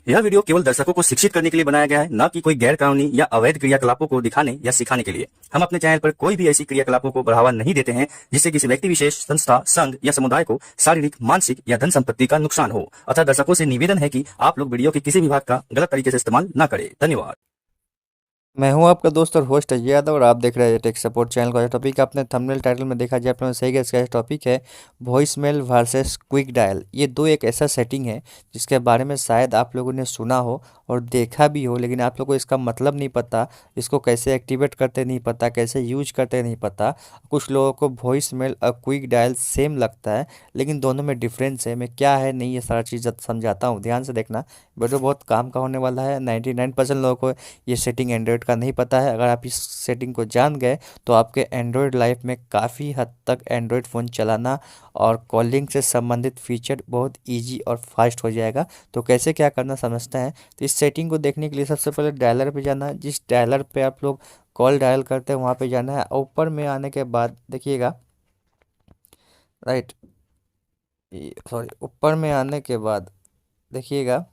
यह वीडियो केवल दर्शकों को शिक्षित करने के लिए बनाया गया है, न कि कोई गैर कानूनी या अवैध क्रियाकलापों को दिखाने या सिखाने के लिए। हम अपने चैनल पर कोई भी ऐसी क्रियाकलापों को बढ़ावा नहीं देते हैं जिससे किसी व्यक्ति विशेष, संस्था, संघ या समुदाय को शारीरिक, मानसिक या धन संपत्ति का नुकसान हो। अतः दर्शकों से निवेदन है कि आप लोग वीडियो के किसी भी भाग का गलत तरीके से इस्तेमाल न करें। धन्यवाद। मैं हूं आपका दोस्त और होस्ट अजय यादव और आप देख रहे हैं टेक सपोर्ट चैनल का। टॉपिक आपने थंबनेल टाइटल में देखा, जो आपने सही गैस का टॉपिक है voice mail versus quick dial. ये दो एक ऐसा सेटिंग है जिसके बारे में शायद आप लोगों ने सुना हो और देखा भी हो, लेकिन आप लोगों को इसका मतलब नहीं पता, इसको कैसे एक्टिवेट करते नहीं पता, कैसे यूज करते नहीं पता। कुछ लोगों को वॉइस मेल और क्विक डायल सेम लगता है, लेकिन दोनों में डिफरेंस है। मैं क्या है नहीं, ये सारा चीज़ समझाता हूँ, ध्यान से देखना। वीडियो बहुत काम का होने वाला है। 99% लोगों को ये सेटिंग एंड्रॉयड का नहीं पता है। अगर आप इस सेटिंग को जान गए तो आपके एंड्रॉयड लाइफ में काफ़ी हद तक एंड्रॉयड फ़ोन चलाना और कॉलिंग से संबंधित फीचर बहुत इजी और फास्ट हो जाएगा। तो कैसे क्या करना समझते हैं। तो इस सेटिंग को देखने के लिए सबसे पहले डायलर पे जाना है। जिस डायलर पे आप लोग कॉल डायल करते हैं वहाँ पे जाना है। ऊपर में आने के बाद देखिएगा, राइट, सॉरी, ऊपर में आने के बाद देखिएगा,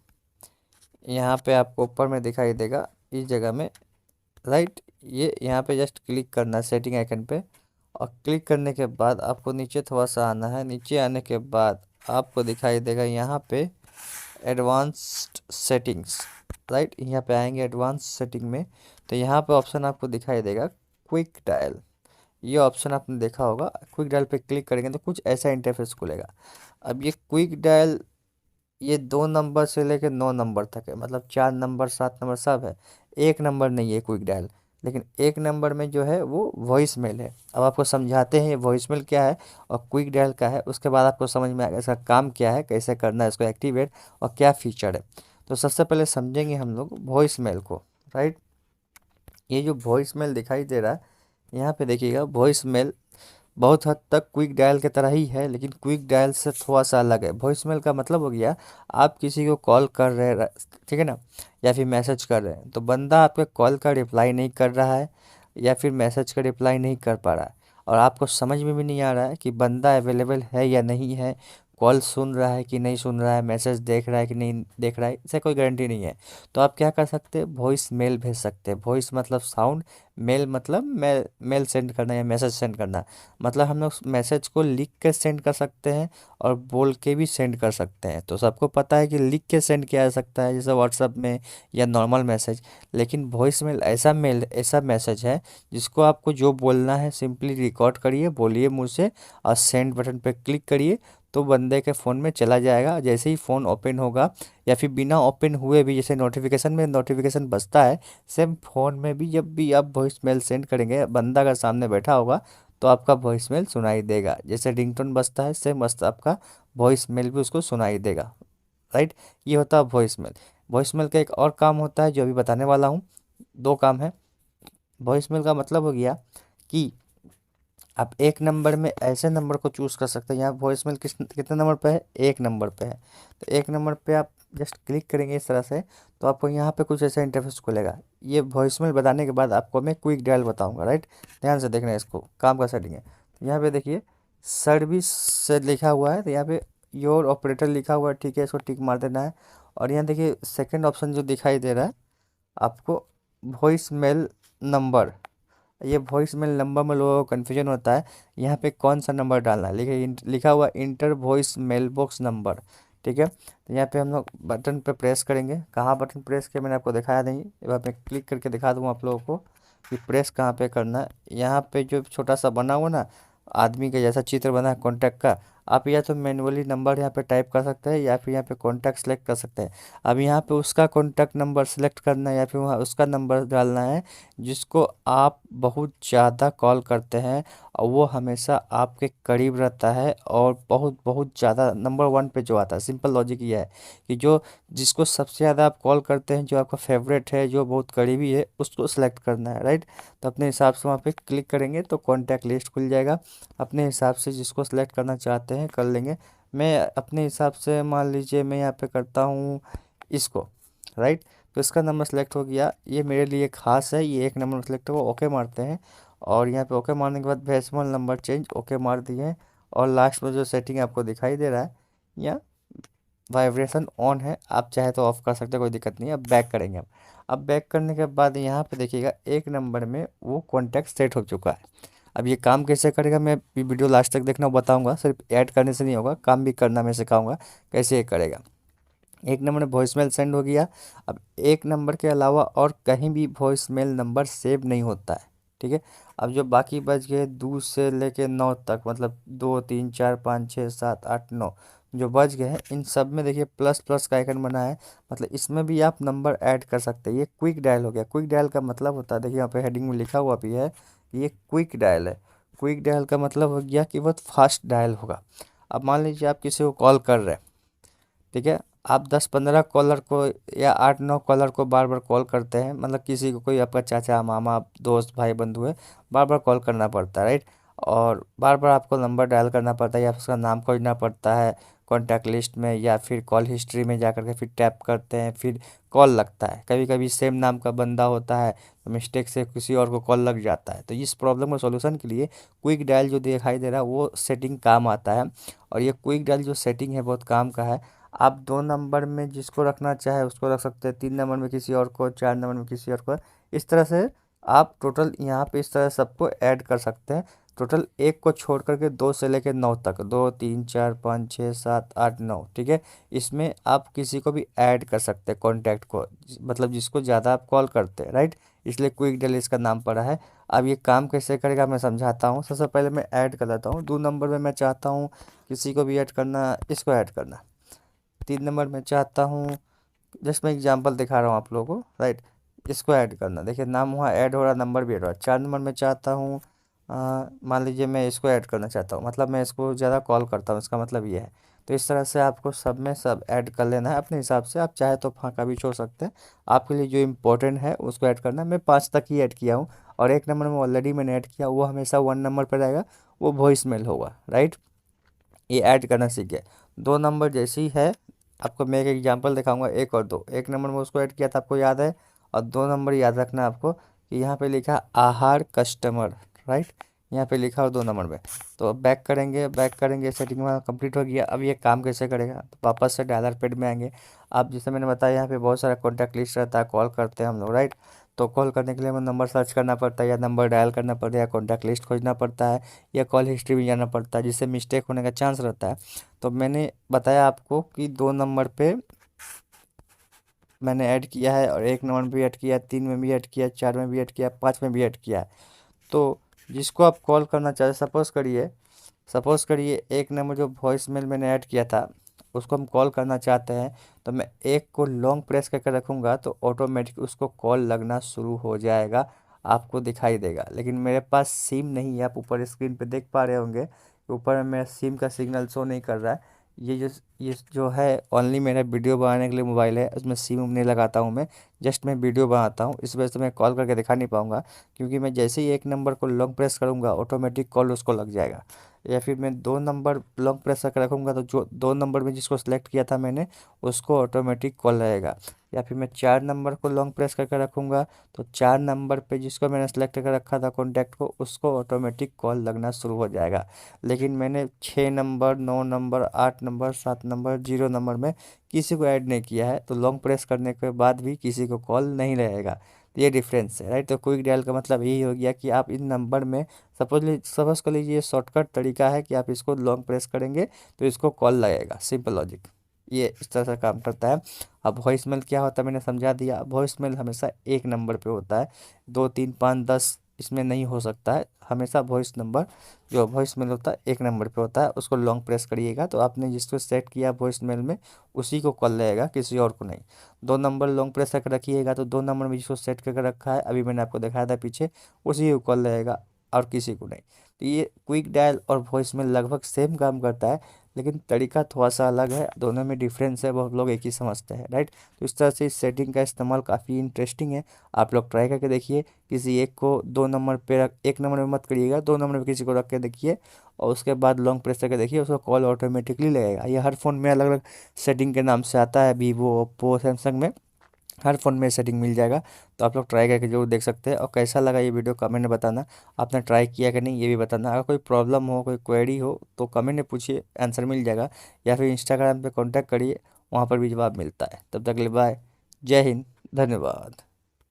यहाँ पे आपको ऊपर में दिखाई देगा इस जगह में, राइट। ये यहाँ पे जस्ट क्लिक करना है सेटिंग आइकन पे, और क्लिक करने के बाद आपको नीचे थोड़ा सा आना है। नीचे आने के बाद आपको दिखाई देगा यहाँ पे एडवांस्ड सेटिंग्स, राइट। यहाँ पे आएंगे एडवांस सेटिंग में, तो यहाँ पे ऑप्शन आपको दिखाई देगा क्विक डायल। ये ऑप्शन आपने देखा होगा। क्विक डायल पे क्लिक करेंगे तो कुछ ऐसा इंटरफेस खुलेगा। अब ये क्विक डायल ये 2 नंबर से लेकर 9 नंबर तक है, मतलब 4 नंबर 7 नंबर सब है। एक नंबर नहीं है क्विक डायल, लेकिन एक नंबर में जो है वो वॉइस मेल है। अब आपको समझाते हैं ये वॉइस मेल क्या है और क्विक डायल क्या है, उसके बाद आपको समझ में आएगा इसका काम क्या है, कैसे करना है इसको एक्टिवेट और क्या फीचर है। तो सबसे पहले समझेंगे हम लोग वॉइस मेल को, राइट। ये जो वॉइस मेल दिखाई दे रहा है यहाँ पे देखिएगा, वॉइस मेल बहुत हद तक क्विक डायल की तरह ही है, लेकिन क्विक डायल से थोड़ा सा अलग है। वॉइस मेल का मतलब हो गया आप किसी को कॉल कर रहे हैं, ठीक है ना, या फिर मैसेज कर रहे हैं, तो बंदा आपके कॉल का रिप्लाई नहीं कर रहा है या फिर मैसेज का रिप्लाई नहीं कर पा रहा है, और आपको समझ में भी नहीं आ रहा है कि बंदा अवेलेबल है या नहीं है, कॉल सुन रहा है कि नहीं सुन रहा है, मैसेज देख रहा है कि नहीं देख रहा है, इससे कोई गारंटी नहीं है। तो आप क्या कर सकते हैं, वॉइस मेल भेज सकते हैं। वॉइस मतलब साउंड, मेल मतलब मेल सेंड करना या मैसेज सेंड करना। मतलब हम लोग मैसेज को लिख के सेंड कर सकते हैं और बोल के भी सेंड कर सकते हैं। तो सबको पता है कि लिख के सेंड किया जा सकता है जैसे व्हाट्सअप में या नॉर्मल मैसेज, लेकिन वॉइस मेल ऐसा मैसेज है जिसको आपको जो बोलना है सिंपली रिकॉर्ड करिए, बोलिए मुँह से, और सेंड बटन पर क्लिक करिए तो बंदे के फ़ोन में चला जाएगा। जैसे ही फ़ोन ओपन होगा या फिर बिना ओपन हुए भी, जैसे नोटिफिकेशन में नोटिफिकेशन बजता है, सेम फ़ोन में भी जब भी आप वॉइस मेल सेंड करेंगे, बंदा अगर सामने बैठा होगा तो आपका वॉइस मेल सुनाई देगा। जैसे रिंगटोन बजता है सेम बजता आपका वॉइस मेल भी उसको सुनाई देगा, राइट। ये होता है वॉइस मेल। वॉइस मेल का एक और काम होता है जो अभी बताने वाला हूँ। 2 काम है। वॉइस मेल का मतलब हो गया कि आप एक नंबर में ऐसे नंबर को चूज़ कर सकते हैं। यहाँ वॉइस मेल कितने नंबर पे है, 1 नंबर पे है। तो 1 नंबर पे आप जस्ट क्लिक करेंगे इस तरह से, तो आपको यहाँ पे कुछ ऐसा इंटरफेस खुलेगा। ये वॉइस मेल बताने के बाद आपको मैं क्विक डायल बताऊँगा, राइट। ध्यान से देखना है, इसको काम का सेटिंग है। तो यहाँ पे देखिए सर्विस से लिखा हुआ है, तो यहाँ पे योर ऑपरेटर लिखा हुआ है, ठीक है, इसको टिक मार देना है। और यहाँ देखिए सेकेंड ऑप्शन जो दिखाई दे रहा है आपको, वॉइस मेल नंबर। ये वॉइस मेल नंबर में लोगों को कन्फ्यूजन होता है, यहाँ पे कौन सा नंबर डालना है। लिखा हुआ enter voice mail box number, ठीक है। तो यहाँ पे हम लोग बटन पे प्रेस करेंगे। कहाँ बटन प्रेस किया मैंने आपको दिखाया नहीं, एक बार मैं क्लिक करके दिखा दूँ आप लोगों को कि प्रेस कहाँ पे करना है। यहाँ पे जो छोटा सा बना हुआ ना, आदमी का जैसा चित्र बना है कॉन्टैक्ट का, आप या तो मैनुअली नंबर यहाँ पे टाइप कर सकते हैं या फिर यहाँ पे कॉन्टैक्ट सेलेक्ट कर सकते हैं। अब यहाँ पे उसका कॉन्टैक्ट नंबर सेलेक्ट करना है या फिर वहाँ उसका नंबर डालना है जिसको आप बहुत ज़्यादा कॉल करते हैं और वो हमेशा आपके करीब रहता है और बहुत बहुत ज़्यादा नंबर 1 पे जो आता है। सिंपल लॉजिक ये है कि जो जिसको सबसे ज़्यादा आप कॉल करते हैं, जो आपका फेवरेट है, जो बहुत करीबी है, उसको सेलेक्ट करना है, राइट। तो अपने हिसाब से वहाँ पे क्लिक करेंगे तो कॉन्टैक्ट लिस्ट खुल जाएगा। अपने हिसाब से जिसको सेलेक्ट करना चाहते हैं कर लेंगे। मैं अपने हिसाब से मान लीजिए मैं यहाँ पे करता हूँ इसको, राइट। तो इसका नंबर सेलेक्ट हो गया, ये मेरे लिए खास है, ये 1 नंबर सेलेक्ट हुआ, ओके मारते हैं। और यहाँ पे ओके मारने के बाद डेसिमल नंबर चेंज, ओके मार दिए। और लास्ट में जो सेटिंग आपको दिखाई दे रहा है यहाँ वाइब्रेशन ऑन है, आप चाहे तो ऑफ कर सकते हैं, कोई दिक्कत नहीं है। अब बैक करेंगे हम। अब बैक करने के बाद यहाँ पे देखिएगा एक नंबर में वो कॉन्टैक्ट सेट हो चुका है। अब ये काम कैसे करेगा, मैं वीडियो लास्ट तक देखना बताऊंगा, सिर्फ ऐड करने से नहीं होगा, काम भी करना मैं सिखाऊंगा कैसे ये करेगा। एक नंबर में वॉइसमेल सेंड हो गया। अब एक नंबर के अलावा और कहीं भी वॉइसमेल नंबर सेव नहीं होता है, ठीक है। अब जो बाकी बच गए 2 से लेके 9 तक, मतलब 2 3 4 5 6 7 8 9 जो बच गए हैं, इन सब में देखिए प्लस प्लस का आइकन बना है, मतलब इसमें भी आप नंबर ऐड कर सकते हैं। ये क्विक डायल हो गया। क्विक डायल का मतलब होता है, देखिए यहाँ पे हेडिंग में लिखा हुआ भी है कि ये क्विक डायल है। क्विक डायल का मतलब हो गया कि बहुत फास्ट डायल होगा। अब मान लीजिए आप किसी को कॉल कर रहे हैं, ठीक है। आप 10-15 कॉलर को या 8-9 कॉलर को बार बार कॉल करते हैं, मतलब किसी को, कोई आपका चाचा मामा दोस्त भाई बंधु है, बार बार कॉल करना पड़ता है, राइट। और बार बार आपको नंबर डायल करना पड़ता है या उसका नाम खोजना पड़ता है कॉन्टैक्ट लिस्ट में, या फिर कॉल हिस्ट्री में जा करके फिर टैप करते हैं, फिर कॉल लगता है। कभी कभी सेम नाम का बंदा होता है तो मिस्टेक से किसी और को कॉल लग जाता है। तो इस प्रॉब्लम का सॉल्यूशन के लिए क्विक डायल जो दिखाई दे रहा है वो सेटिंग काम आता है। और ये क्विक डायल जो सेटिंग है बहुत काम का है। आप 2 नंबर में जिसको रखना चाहे उसको रख सकते हैं, 3 नंबर में किसी और को, 4 नंबर में किसी और को। इस तरह से आप टोटल यहाँ पे इस तरह सबको ऐड कर सकते हैं। टोटल एक को छोड़ करके 2 से लेकर 9 तक, 2 3 4 5 6 7 8 9, ठीक है। इसमें आप किसी को भी ऐड कर सकते हैं कॉन्टैक्ट को, मतलब जिसको ज़्यादा आप कॉल करते हैं, राइट। इसलिए क्विक डिलीट इसका नाम पड़ा है। अब ये काम कैसे करेगा मैं समझाता हूँ। सबसे पहले मैं ऐड कर लेता हूँ। 2 नंबर में मैं चाहता हूँ किसी को भी ऐड करना, इसको ऐड करना। 3 नंबर में चाहता हूँ, जस्ट मैं एग्जांपल दिखा रहा हूँ आप लोगों को, राइट। इसको ऐड करना, देखिए नाम वहाँ ऐड हो रहा, नंबर भी ऐड हो रहा। 4 नंबर में चाहता हूँ, मान लीजिए मैं इसको ऐड करना चाहता हूँ, मतलब मैं इसको ज़्यादा कॉल करता हूँ, इसका मतलब ये है। तो इस तरह से आपको सब में सब ऐड कर लेना है अपने हिसाब से। आप चाहे तो फाँका भी छोड़ सकते हैं, आपके लिए जो इम्पोर्टेंट है उसको ऐड करना है। मैं 5 तक ही ऐड किया हूँ। और एक नंबर में ऑलरेडी मैंने ऐड किया, वो हमेशा 1 नंबर पर रहेगा, वो वॉइस मेल होगा, राइट। ये ऐड करना सीख गए। 2 नंबर जैसे ही है, आपको मैं एक एग्जांपल दिखाऊंगा, 1 और 2। 1 नंबर में उसको ऐड किया था, आपको याद है। और 2 नंबर याद रखना है आपको कि यहाँ पे लिखा आहार कस्टमर, राइट। यहाँ पे लिखा हो 2 नंबर में। तो अब बैक करेंगे, बैक करेंगे, सेटिंग में कंप्लीट हो गया। अब ये काम कैसे करेगा, तो वापस से डायलर पैड में आएंगे। आप जैसे मैंने बताया यहाँ पे बहुत सारा कॉन्टैक्ट लिस्ट रहता है, कॉल करते हैं हम लोग, राइट। तो कॉल करने के लिए हमें नंबर सर्च करना पड़ता है, या नंबर डायल करना पड़ता है, या कॉन्टैक्ट लिस्ट खोजना पड़ता है, या कॉल हिस्ट्री में जाना पड़ता है, जिससे मिस्टेक होने का चांस रहता है। तो मैंने बताया आपको कि 2 नंबर पे मैंने ऐड किया है, और 1 नंबर में भी ऐड किया, 3 में भी ऐड किया, 4 में भी ऐड किया, 5 में भी ऐड किया है। तो जिसको आप कॉल करना चाहे, सपोज़ करिए 1 नंबर जो वॉइस मेल मैंने ऐड किया था उसको हम कॉल करना चाहते हैं, तो मैं 1 को लॉन्ग प्रेस करके रखूँगा तो ऑटोमेटिक उसको कॉल लगना शुरू हो जाएगा, आपको दिखाई देगा। लेकिन मेरे पास सिम नहीं है, आप ऊपर स्क्रीन पे देख पा रहे होंगे, ऊपर में मेरा सिम का सिग्नल शो नहीं कर रहा है। ये जो है ओनली मेरा वीडियो बनाने के लिए मोबाइल है, उसमें सिम नहीं लगाता हूँ मैं, जस्ट मैं वीडियो बनाता हूँ। इस वजह से मैं कॉल करके दिखा नहीं पाऊँगा, क्योंकि मैं जैसे ही 1 नंबर को लॉन्ग प्रेस करूँगा ऑटोमेटिक कॉल उसको लग जाएगा। या फिर मैं 2 नंबर लॉन्ग प्रेस करके रखूँगा तो जो 2 नंबर में जिसको सेलेक्ट किया था मैंने उसको ऑटोमेटिक कॉल रहेगा। या फिर मैं 4 नंबर को लॉन्ग प्रेस करके रखूँगा तो 4 नंबर पे जिसको मैंने सेलेक्ट करके रखा था कॉन्टैक्ट को, उसको ऑटोमेटिक कॉल लगना शुरू हो जाएगा। लेकिन मैंने 6 number, 9 number, 8 number, 7 number, 0 number में किसी को ऐड नहीं किया है, तो लॉन्ग प्रेस करने के बाद भी किसी को कॉल नहीं रहेगा। तो ये डिफरेंस है, राइट। तो क्विक डायल का मतलब यही हो गया कि आप इन नंबर में सपोज कर लीजिए, शॉर्टकट तरीका है कि आप इसको लॉन्ग प्रेस करेंगे तो इसको कॉल लगेगा, सिंपल लॉजिक। ये इस तरह से काम करता है। अब वॉइस मेल क्या होता है मैंने समझा दिया। वॉइस मेल हमेशा 1 नंबर पे होता है, 2 3 5 10 इसमें नहीं हो सकता है। हमेशा वॉइस मेल होता है 1 नंबर पे होता है। उसको लॉन्ग प्रेस करिएगा तो आपने जिसको सेट किया वॉइस मेल में उसी को कॉल लगेगा, किसी और को नहीं। 2 नंबर लॉन्ग प्रेस करके रखिएगा तो 2 नंबर में जिसको सेट करके रखा है, अभी मैंने आपको दिखाया था पीछे, उसी को कॉल लगेगा और किसी को नहीं। तो ये क्विक डायल और वॉइस मेल लगभग सेम काम करता है, लेकिन तरीका थोड़ा सा अलग है, दोनों में डिफरेंस है, बहुत लोग एक ही समझते हैं, राइट। तो इस तरह से इस सेटिंग का इस्तेमाल काफ़ी इंटरेस्टिंग है, आप लोग ट्राई करके देखिए। किसी एक को 2 नंबर पे 1 नंबर में मत करिएगा, 2 नंबर पे किसी को रख के देखिए और उसके बाद लॉन्ग प्रेस करके देखिए, उसको कॉल ऑटोमेटिकली लगेगा। ये हर फ़ोन में अलग अलग सेटिंग के नाम से आता है, वीवो, ओप्पो, सैमसंग में हर फ़ोन में सेटिंग मिल जाएगा। तो आप लोग ट्राई करके जरूर देख सकते हैं। और कैसा लगा ये वीडियो कमेंट में बताना, आपने ट्राई किया कि नहीं ये भी बताना। अगर कोई प्रॉब्लम हो, कोई क्वेरी हो तो कमेंट में पूछिए, आंसर मिल जाएगा। या फिर इंस्टाग्राम पे कांटेक्ट करिए, वहाँ पर भी जवाब मिलता है। तब तक के लिए बाय, जय हिंद, धन्यवाद।